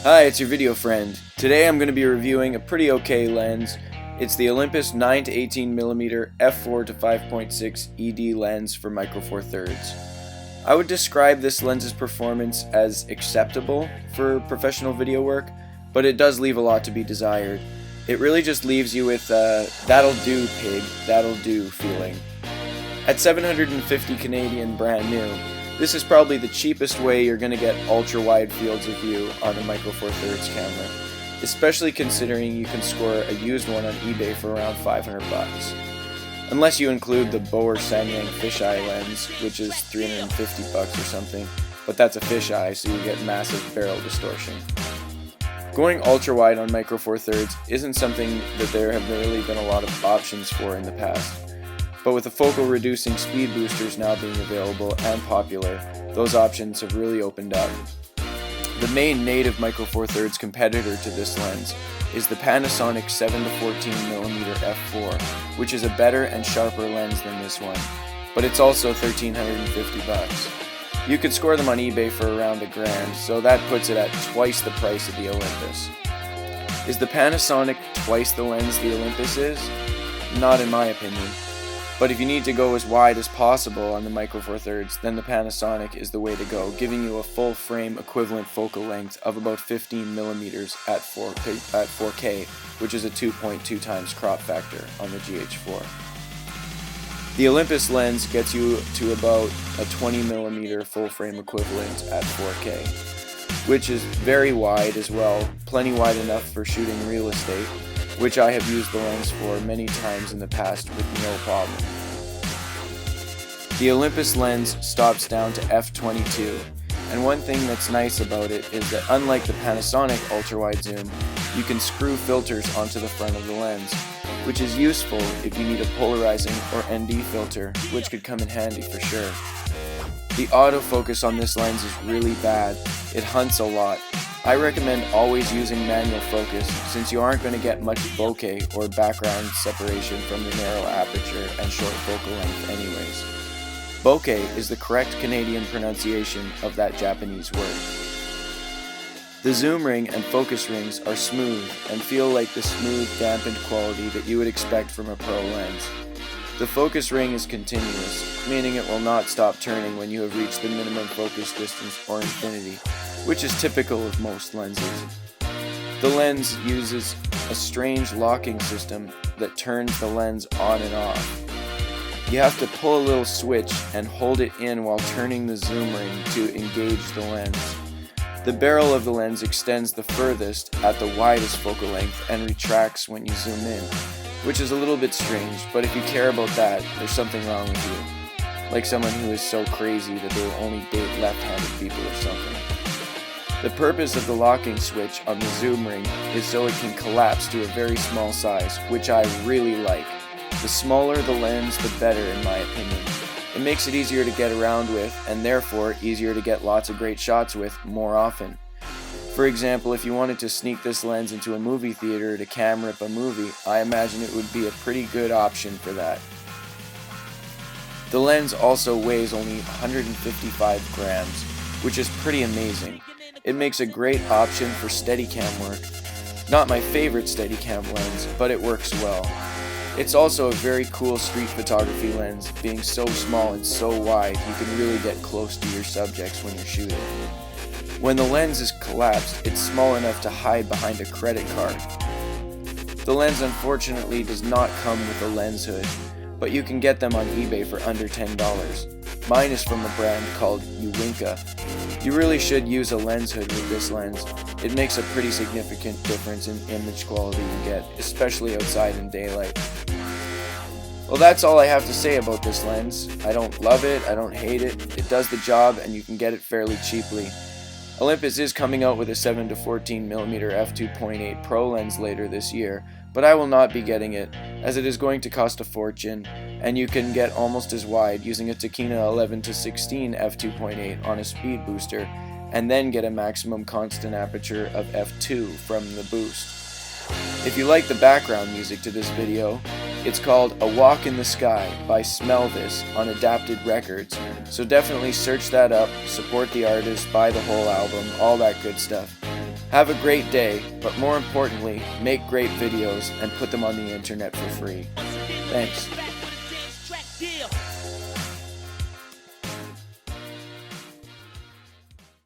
Hi, it's your video friend. Today I'm going to be reviewing a pretty okay lens. It's the Olympus 9 to 18mm f4 to 5.6 ED lens for micro four thirds. I would describe this lens's performance as acceptable for professional video work, but it does leave a lot to be desired. It really just leaves you with that'll do pig, that'll do feeling. At 750 Canadian brand new, this is probably the cheapest way you're going to get ultra-wide fields of view on a micro four thirds camera, especially considering you can score a used one on eBay for around $500. Unless you include the Boer Samyang fisheye lens, which is $350 or something, but that's a fisheye, so you get massive barrel distortion. Going ultra-wide on micro four thirds isn't something that there have really been a lot of options for in the past. But with the focal reducing speed boosters now being available and popular, those options have really opened up. The main native micro four thirds competitor to this lens is the Panasonic 7 to 14mm f4, which is a better and sharper lens than this one, but it's also $1,350. You could score them on eBay for around $1,000, so that puts it at twice the price of the Olympus. Is the Panasonic twice the lens the Olympus is? Not in my opinion. But if you need to go as wide as possible on the micro four thirds, then the Panasonic is the way to go, giving you a full frame equivalent focal length of about 15mm at 4K, which is a 2.2 times crop factor on the GH4. The Olympus lens gets you to about a 20mm full frame equivalent at 4K, which is very wide as well, plenty wide enough for shooting real estate, which I have used the lens for many times in the past with no problem. The Olympus lens stops down to f22, and one thing that's nice about it is that unlike the Panasonic ultra-wide zoom, you can screw filters onto the front of the lens, which is useful if you need a polarizing or ND filter, which could come in handy for sure. The autofocus on this lens is really bad. It hunts a lot. I recommend always using manual focus since you aren't going to get much bokeh or background separation from the narrow aperture and short focal length anyways. Bokeh is the correct Canadian pronunciation of that Japanese word. The zoom ring and focus rings are smooth and feel like the smooth, dampened quality that you would expect from a pro lens. The focus ring is continuous, meaning it will not stop turning when you have reached the minimum focus distance or infinity, which is typical of most lenses. The lens uses a strange locking system that turns the lens on and off. You have to pull a little switch and hold it in while turning the zoom ring to engage the lens. The barrel of the lens extends the furthest at the widest focal length and retracts when you zoom in, which is a little bit strange, but if you care about that, there's something wrong with you. Like someone who is so crazy that they will only date left-handed people or something. The purpose of the locking switch on the zoom ring is so it can collapse to a very small size, which I really like. The smaller the lens, the better in my opinion. It makes it easier to get around with, and therefore easier to get lots of great shots with more often. For example, if you wanted to sneak this lens into a movie theater to camera up a movie, I imagine it would be a pretty good option for that. The lens also weighs only 155 grams, which is pretty amazing. It makes a great option for Steadicam work. Not my favorite Steadicam lens, but it works well. It's also a very cool street photography lens, being so small and so wide you can really get close to your subjects when you're shooting. When the lens is collapsed, it's small enough to hide behind a credit card. The lens unfortunately does not come with a lens hood, but you can get them on eBay for under $10. Mine is from a brand called M.Zuiko. You really should use a lens hood with this lens. It makes a pretty significant difference in image quality you get, especially outside in daylight. Well, that's all I have to say about this lens. I don't love it, I don't hate it. It does the job and you can get it fairly cheaply. Olympus is coming out with a 7 to 14mm f2.8 Pro lens later this year, but I will not be getting it, as it is going to cost a fortune, and you can get almost as wide using a Tokina 11 to 16 f2.8 on a speed booster, and then get a maximum constant aperture of f2 from the boost. If you like the background music to this video, it's called A Walk in the Sky by Smell This on Adapted Records, so definitely search that up, support the artist, buy the whole album, all that good stuff. Have a great day, but more importantly, make great videos and put them on the internet for free. Thanks.